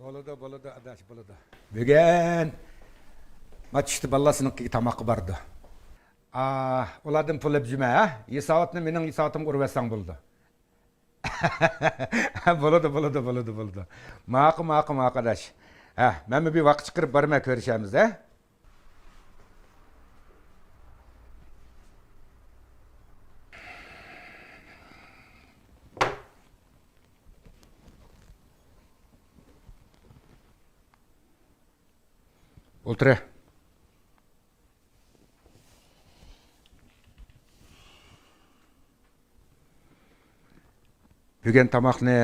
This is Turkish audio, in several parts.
Bo'ladi, adash bo'ladi. Bugun Matishti ballasinikiga tamoqqa bordi. Ulardan pul juma, ha? Yesoatni mening yesoatimga urvassang bo'ldi. Bo'ladi. Ma'qul adash. Men bir vaqt chiqarib bormay ko'rishamiz, ha? O'tir. Bugun tamoqni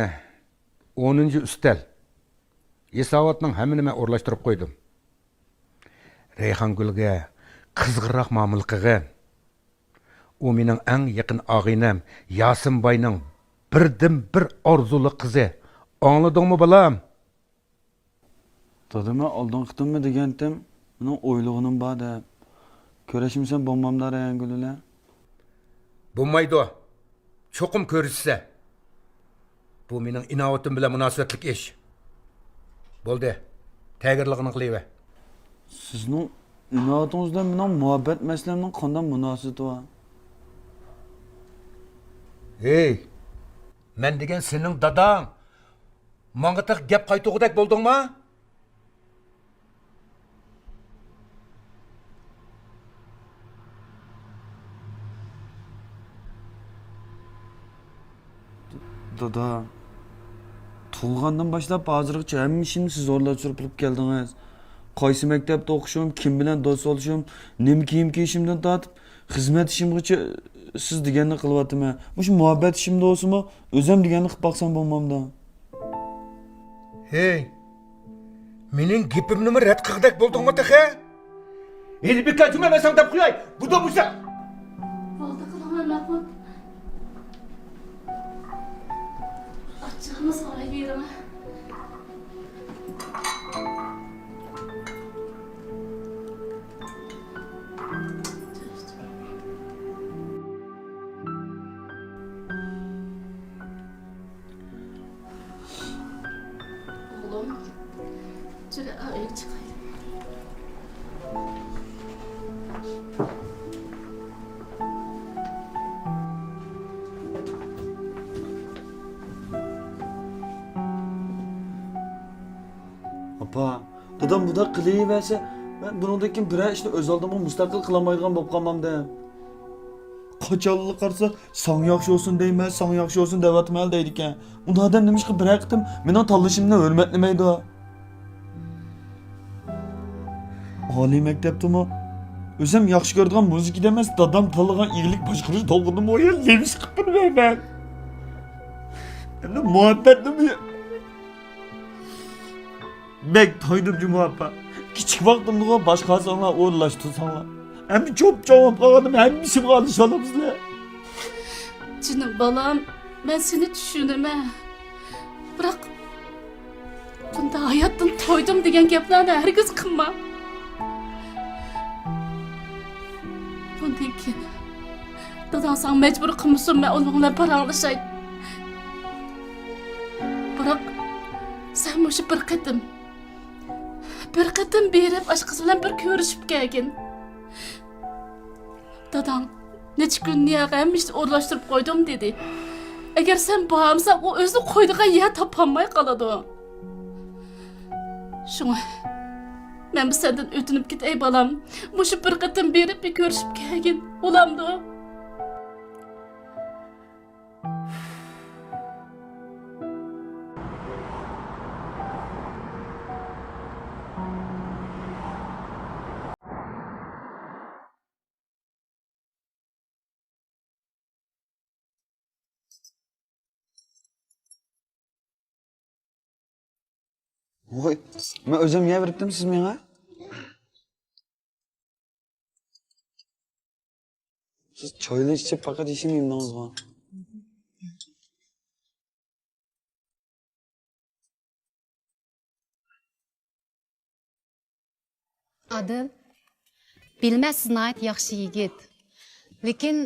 10-ustal. Yesoatning hammani men o'rlashtirib qo'ydim. Rayhongulga qizg'iroq muomala qilgan. U mening eng yaqin og'inam Yosimboyning birdan-bir orzuli qizi. Angladingmi balam? Dadama oldin qitimmi degandim, mening o'ylug'im bor deb. Ko'rishimsan bo'lmamda Rayhongullar. Bo'lmaydi. Cho'qim ko'rishsa. Bu mening inovatim bilan munosabatlik ish. Bo'ldi. Tayyorlig'ini qilayver. Sizning inovatingiz bilan mening muhabbat masalamning qanday munosabati bor? Hey! Men degan sening dadang. Menga taq gap qaytug'dak bo'ldingmi? Dada, tug'ilgandan boshlab hozirgacha hamma ishimni siz o'rlashtirib qilib keldingiz. Qaysi maktabda o'qishim, kim bilan do'st bo'lishim, nima kiyim kiyishimdan tortib, xizmat ishimgacha siz deganni qilyapman. Shu muhabbat ishimda bo'lsa-mu, o'zim deganni qilib boqsam bo'lmamda. Hey! Mening gapimni rad qilg'dak bo'ldingmi taxa? Elbika jumalasang deb qo'yay. Bu da bo'lsa. Bo'ldi qilaman Mahmud. Açığımı soruyorum. Oğlum, şöyle ayak çıkayım. Apa, dadam bu da qilayversa, men buningdan keyin biror ishni o'z oldimga mustaqil qilolmaydigan bo'lib qolmamda. Qachonli qarsa, "Sang yaxshi olsun" deyman, "Sang yaxshi olsun" deyapman deydi ekan. Unda odam nima qilib biror qitim mening tanlashimni hurmatlamaydi. Oliy maktabdami? O'zim yaxshi ko'radigan muzikada emas, dadam tanlagan ig'lik boshqarish dolg'inimi o'yin nima qilib bilmayman. Endi muhabbatnimi? Bek toydum Cumhurappa. Küçük vaktimde başka sana uğurlaştırsanlar. Hem çok cevap kaldım, hem işim kaldı şalamızla. Canım balam, ben seni düşünürüm. Bırak, bunda hayattan toydum degen gaplarni herkes kılma. Bundan keyin dadan sen mecbur kılmışsın, ben onunla paranlaşay. Bırak, sen bu işi bir qatim berib aşkısı bilan bir ko'rishib kelgin. Dadang necha kun niyaga hamishni o'rlashtirib qo'ydim dedi. Agar sen bormsan, u o'zini qo'ydigan yer topolmay qoladi. Shunga men bu sendan o'tinib ketay balam. Mushu bir qatim berib bir ko'rishib kelgin. Bo'lamdi. Voy, men o'zim yeb beribdim siz menga. Siz choyni ichib faqat yeyishimdingizmi? Adil, bilmezsiz nayet yaxşı yigit. Lekin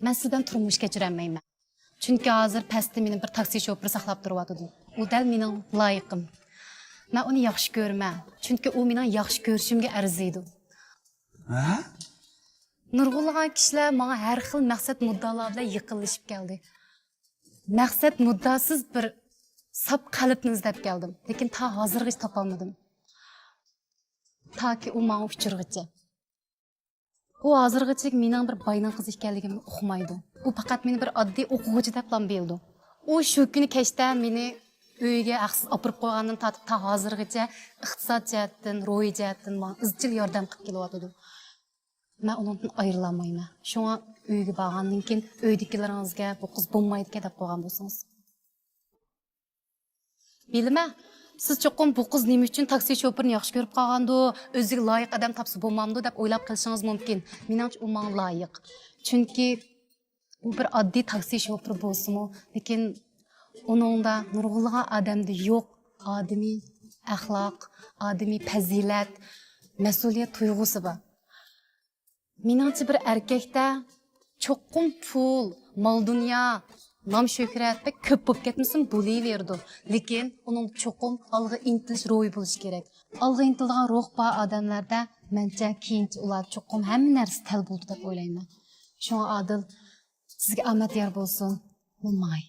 ben sizden turmuş geçiremeyim. Çünkü hazır pəstdə mənim bir taksi şoförü saxlab durwatıdı. O dəl mənim layiqim. Men uni yaxshi ko'raman. Chunki u mening yaxshi ko'rishimga arziydi. Ha? Nurg'ulg'an kishilar menga har xil maqsad muddalar bilan yaqinlashib keldi. Maqsad muddasiz bir sap qalbni izlab keldim, lekin ta hozirgacha topolmadim. Taki u menga uchirg'icha. U hozirgacha mening bir boyning qizi ekanligimni uqmaydi. U faqat meni bir oddiy o'quvchi deb bildi. U shu kuni kechda meni uyga aqsiz opirib qo'ygandan tortib ta hozirgacha iqtisod jihatdan, ro'yi jihatdan menga izchil yordam qilib kelyotdi. Men undan ayrilamayman. Shunga uyga borgandan keyin uydagilaringizga bu qiz bo'lmaydi deb qo'ygan bo'lsangiz. Bilmem, siz cho'qim bu qiz nima uchun taksi shoferini yaxshi ko'rib qolgandi, o'ziga loyiq odam topsa bo'lmamdi deb o'ylab qilishingiz mumkin. Meningcha u menga loyiq. Chunki bu bir oddiy taksi shofer bo'lsa-mu, lekin uningda nurg'ulg'an odamda yo'q odamiy axloq, odamiy fazilat, mas'uliyat tuyg'usi bor. Meningcha bir erkakda cho'qim pul, mol dunyo, nom shuhrat va ko'p bo'lib ketmasin bo'laverdi. Lekin uning cho'qim olg'a intilish ro'yi bo'lishi kerak. Olg'a intiladigan ruh bor odamlarda mencha keyinchi ular cho'qim hamma narsa tal bo'ldi deb o'ylayman. Shunga Odil, sizga omad yor bo'lsin. Bo'lmay.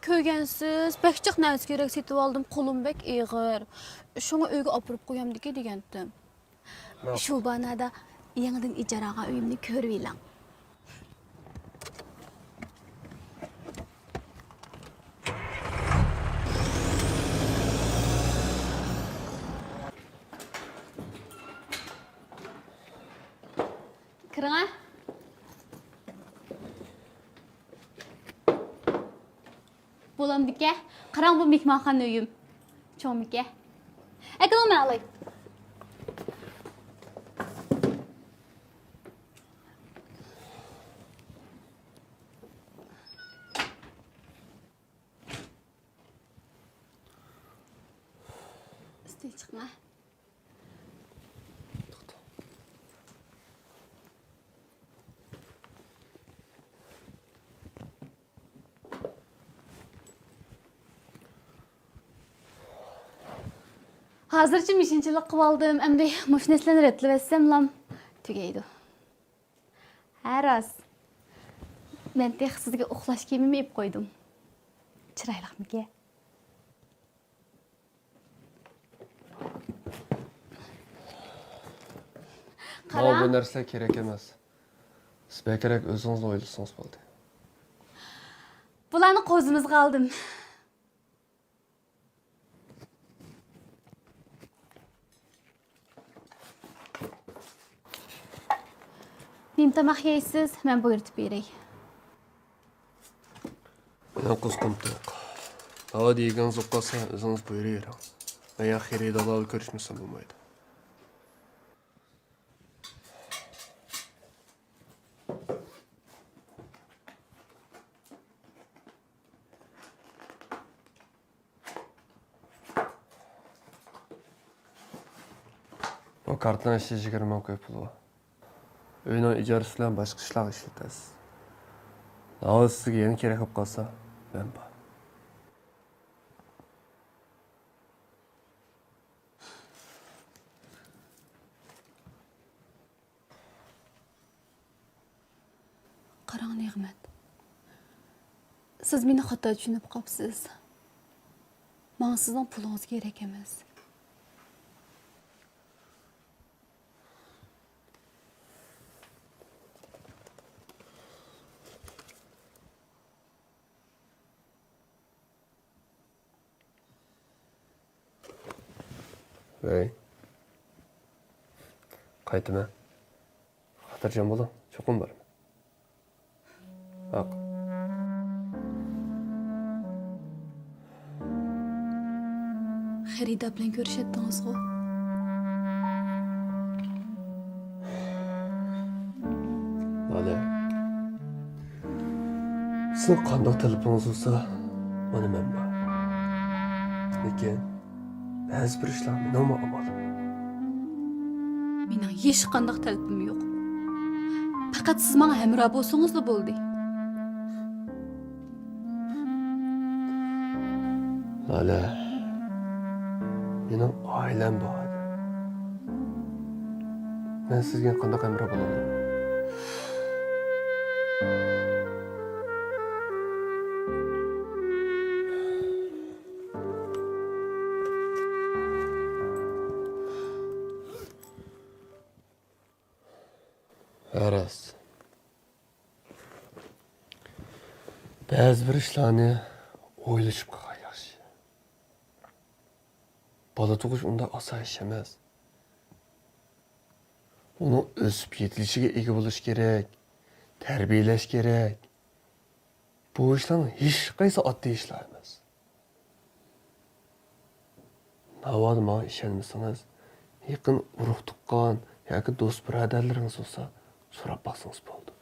Kögensiz, bekçik nərsi gerek setib aldım, kolum bek iğir. Şunu öyge opurub koyam dike degendim. Şu banada yeniden icarağa öyümünü körüp ilan. Kırına? Bulam dike, qarang bu mehmonxona uyim. Cho'm dike. Ekonom alay. Istil chiqma. Hazırca mishinchilik qilib oldim. Endi mashinasini retlab etsam lam tugaydi. Har rost. Men tek sizga uxlash kiyimimni yeb qo'ydim. Chiroyliqmi? Ama bu narsa kerak emas. Siz bekerek o'zingiz o'ylasangiz bo'ldi. Bularni qo'zimizga oldim. Nim tamaq yeysiz, men buyurtib beray. Men qo'zg'imdi yo'q. Havo degan zo'qqasa o'zingiz buyuravering. Men axiriy dalol ko'rishmasam bo'lmaydi. O kartdan ishlashiga 20 ming qo'yib puli bor. Uyning ijarasi bilan boshqa ishlar ishlatasiz. Navoz sizga yana kerak bo'lib qolsa, men bor. Qarang Nig'mat. Siz meni xato tushunib qopsiz. Menga sizning pulingiz kerak emas. Vay. Qaytma. Xotirjam bo'ling, cho'qim bor. Haq. Xarida bilan ko'rishyapdingiz-ku. Vale. Sizin qandoq telefonunuz olsa, mana men bor. Lekin ba'zi bir ishlar menimi amalim. Mening hech qanday talabim yo'q. Faqat siz menga hamroh bo'lsangiz-la bo'ldi. Vale. Mening oilam bor. Men sizga qanday hamroh bo'laman? Aras. Ba'zi bir ishlarni o'ylashib qolgan yaxshi. Bola tug'ish unda oson ish emas. Uni o'sib yetilishiga ega bo'lish kerak, tarbiyalash kerak. Bu ishlarning hech qaysi oddiy ishlar emas. Navoda menga ishonmasangiz, yaqin urug' tuqqan yoki do'st birodarlaringiz bo'lsa, so'rab baksanız bo'ldi.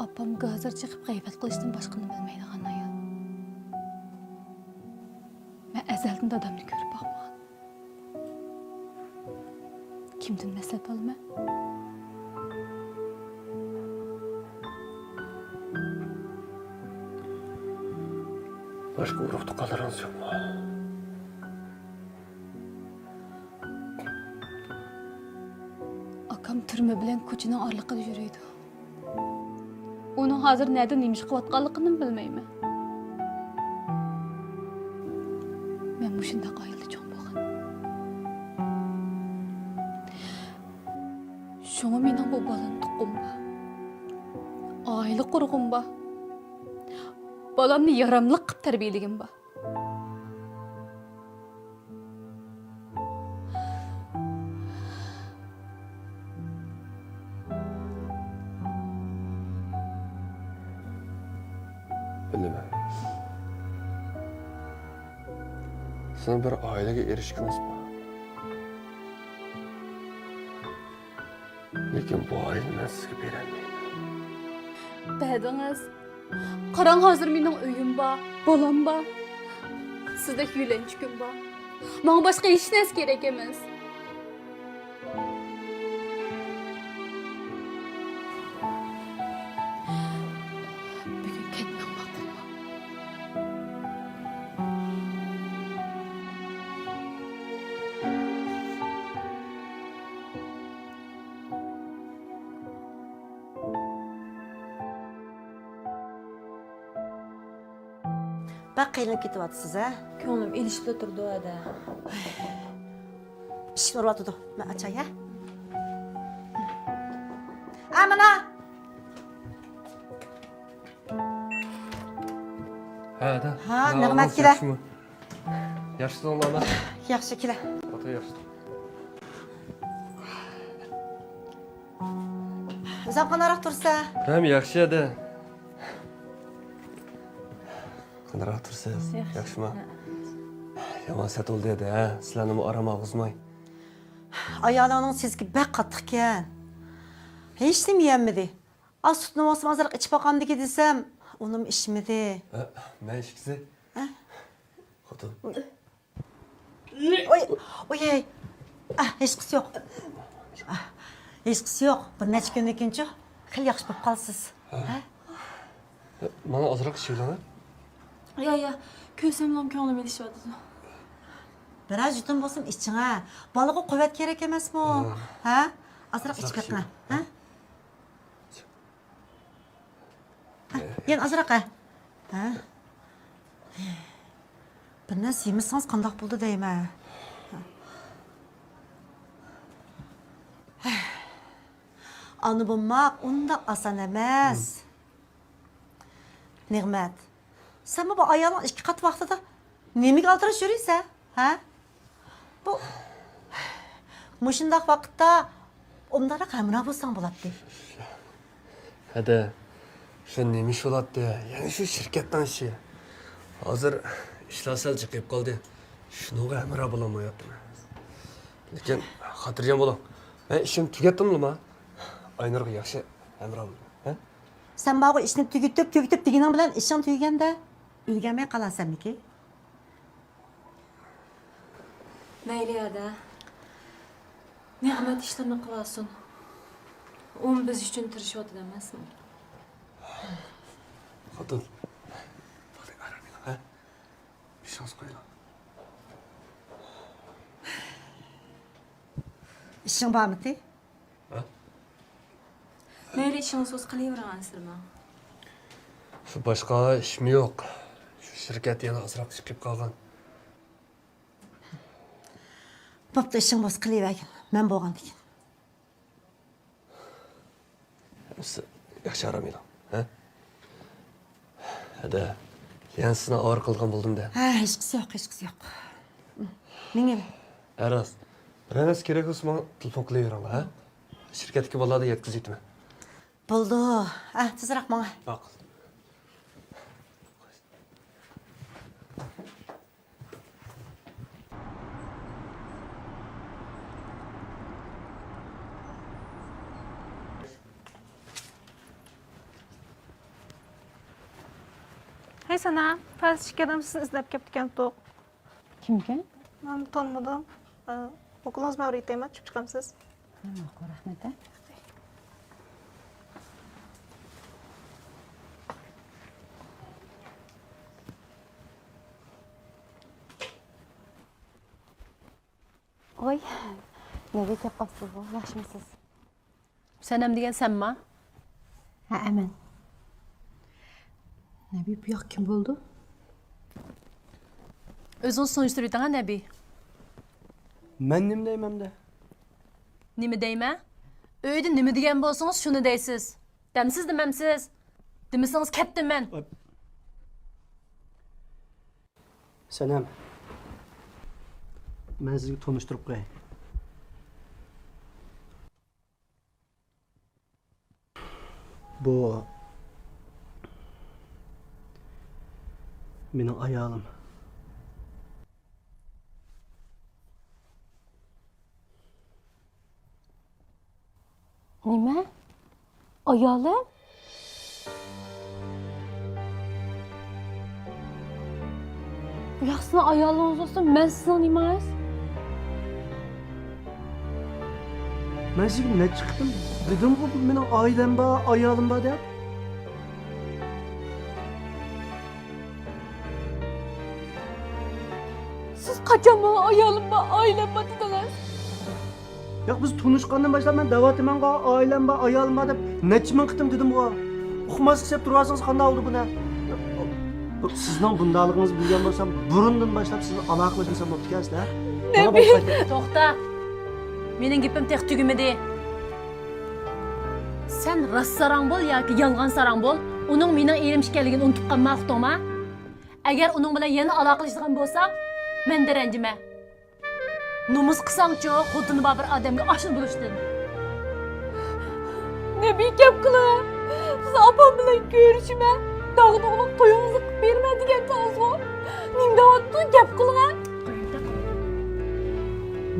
Opamga hozir chiqib g'iybat qilishdan boshqani bilmaydigan ayol. Men azaldan dadamni ko'rib boqmagan. Kimdan maslahat olma? Başka urug' tuqqanlaringiz yo'qmi? Akam turma bilan ko'chaning orliqida yuriydi. Uning hozir nima nima ish qilayotganligini bilmayman. Men mushunda qoyilda cho'ng bo'lgan. Shunga mening bu bolam tuqqum bor. Oila qurg'um bor. Bolamni yaramli qilib tarbiyaligim bor. Bilaman. Sizin bir oilaga erishginiz bor. Lekin bu oilani men sizga berolmayman. Badingiz. Qarang, hozir mening uyim bor, bolam bor. Sizda uylanchkim bor. Menga boshqa hech narsa kerak emas. Bugun ketmam ma'qulmi? Bak qiynalib ketyapsiz ha. Ko'nglim elishib turdi ada. Ish ko'ryapti. Men achay ha. Amana. Ha, da. Ha, nig'mat kelar. Yaxshisan ana. Yaxshi kelar. Ota yaxshi. Uzoqroq tursa. Ham yaxshi edi. Qanday tursiz? Yaxshimi? Yomon sat oldi edi, ha? Sizlarni arama og'izmay. Ayolingning sizga bak qattiq ekan. Hech nima yemadi. Az sutni olsam azroq ichib boqamdiki desam, unim ishmidi. Men ishkizi. Ha? Xotin. Oy. Hech qisi yo'q. Hech qisi yo'q. Bir necha kundan keyin xil yaxshi bo'lib qolsiz. Ha? Mana ozroq ishlayman. Ya, ko'zimdan ko'nglim elishyapti. Biraz yutun bo'lsin iching'a. Bolaga quvvat kerak emasmi? Ha? Azroq ichib ketma, ha? Yen azroq ha. Ha? Bir narsa yemasangiz qandoq bo'ldi deyman. Ana bo'lmoq unda oson emas. Nigmat, sen bu ayağının 2 kat vaxtıda nemi kaldırış yürüyse? Ha? Bu... Muşundaq vaqtda onlara qəmra bulsan buladı. Hadi. Şu neymiş oladı? Yani şu şirketten şey. Hazır işler sel çıkıp kaldı. Şunu emra bulamayaptım. Lekin hatırlayacağım oğlum. Ben işim tükettim mi? Aynurga yaxşı emra buldum. He? Sen bana işini tügütüp diginin bilen işin tügende ülgemeye kalasın mı ki? Mayli ada. Nigmat ishlarni qilsin. U biz uchun tirishyapti emasmi? Hatun. Hadi ara beni. He? Bir şans koy lan. İşin var mı ki? Mayli ishingni so'z qilaveransizmi? Şu başka iş mi yok? Şu şirket yana azraq çıkıp kalgan. Bapta işin boz kılıvergin. Ben boğan dikin. Hemisi yaxşı aramayla. He? Hadi. Yani sizine ağır kılgan buldum de. Ha, hiçbirisi yok. Neyim? Eras. Bir enes gerek olsa bana telefon kılaveren ha? Şirketteki vallahi da yetkiziydi mi? Buldu. Ha, tezrak bana. Bak. Hey sana, Fars şirketim sizni izlab kelgan to'q. Kimga? Men tanmadim. O'qilimiz Mavritiyman, chiqib chiqamsiz. Rahmat. Oy, nega kep qolibsiz bu? Yaxshimisiz? Sanam degan sanma. Ha, aman. Nabi bu yoq kim bo'ldi? O'zing surishtirib yurasan, Nabi. Men nima deyman de? Nima deyman? Uyda nima degan bo'lsangiz shuni deysiz. Demsiz demamsiz. Demasangiz ketdiman. Sanam. Men sizga tanishtirib qo'yay. Bu mening ayolim. Nima? Ayolim? Bu yaxsini ayolingiz olsa, men sizning emas. Men sizga ne chiqdim? Dedim-ku mening oilam bor, ayolim bor deb. Siz qachon men ayolim bor, oilam bor dedingiz? Yo'q, biz tanishgandan boshlab men da'vatimanqa oilam bor, ayolim bor deb necha ming qitim dedim-ku. Uqmaslik deb turarsiz, qanday oldu buni? Sizning bundaqligingizni bilgan bo'lsam, burundan boshlab sizni aloqalashmasam bo'pti ekan-sizlar. To'xta. Mening gapim tek tugimidi. Sen rost sarang bo'l yoki yolg'on sarang bo'l, uning mening erim ekanligini unutib qolmoqdingmi? Agar uning bilan yana aloqalashgan bo'lsang, menda ranjima. Nomus qilsangchi, xotini bor bir odamga oshni bo'lishdim. Nabi gap qilib, siz opam bilan ko'rishma. Dağın oğlum toyunuzu verme degan tazg'o. Nimda otdi gap qilgan?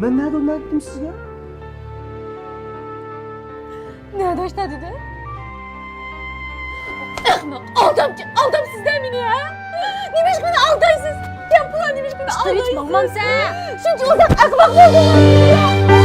Men nima deyaptim sizga? Ne do'shta dedi? Ahmoq, aldam sizdan meni ha? Nima ish buni aldaysiz? Gap qilgan nima ish buni aldaysiz? Hiç maqmansan. Shuncha uzoq ahmoq bo'ldingiz.